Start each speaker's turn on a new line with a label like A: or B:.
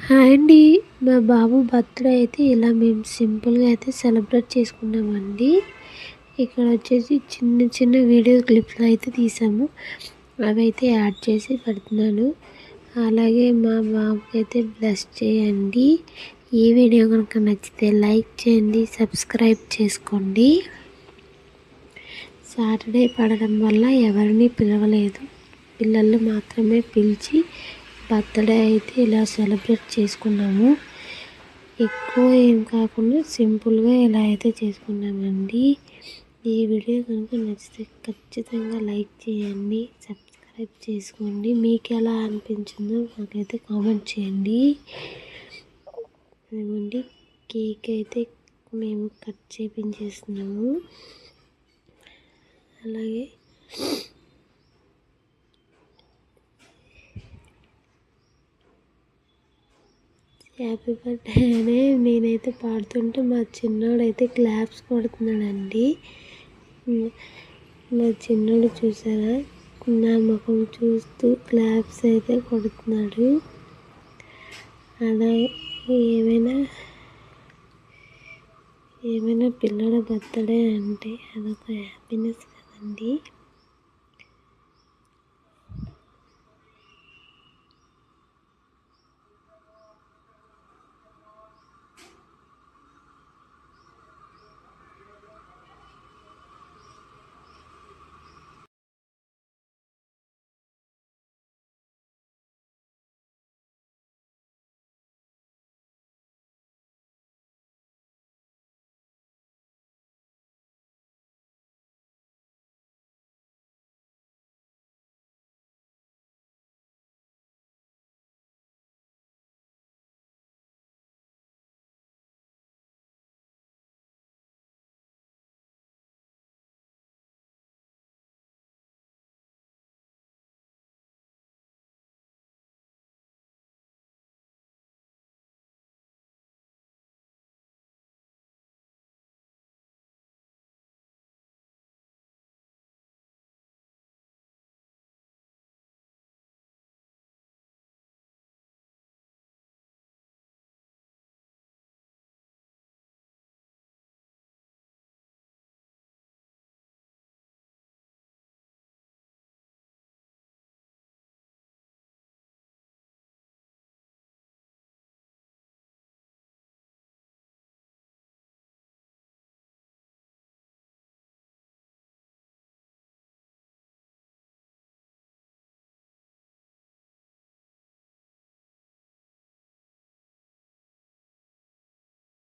A: Hi అండి. మా బాబు birthday అయితే ఇలా మేము సింపుల్గా అయితే సెలబ్రేట్ చేసుకున్నామండి. ఇక్కడ వచ్చేసి చిన్న చిన్న వీడియో క్లిప్స్ అయితే తీసాము, అవి అయితే యాడ్ చేసి పెడుతున్నాను. అలాగే మా బాబుకి అయితే బ్లెస్ చేయండి. ఈ వీడియో కనుక నచ్చితే లైక్ చేయండి, సబ్స్క్రైబ్ చేసుకోండి. సాటర్డే పడడం వల్ల ఎవరిని పిలవలేదు, పిల్లలు మాత్రమే పిలిచి బర్త్డే అయితే ఇలా సెలబ్రేట్ చేసుకున్నాము. ఎక్కువ ఏం కాకుండా సింపుల్గా ఇలా అయితే చేసుకున్నామండి. ఈ వీడియో కనుక నచ్చితే ఖచ్చితంగా లైక్ చేయండి, సబ్స్క్రైబ్ చేసుకోండి. మీకు ఎలా అనిపించిందో నాకైతే కామెంట్ చేయండి. అదేమండి, కేక్ అయితే మేము కట్ చేపించేస్తున్నాము. అలాగే హ్యాపీ బర్త్డే అనే నేనైతే పాడుతుంటే మా చిన్నోడైతే క్లాప్స్ కొడుతున్నాడండి. మా చిన్నోడు చూసారా, నా ముఖం చూస్తూ క్లాప్స్ అయితే కొడుతున్నాడు. అలా ఏమైనా పిల్లల బర్త్డే అంటే అదొక హ్యాపీనెస్ కదండి.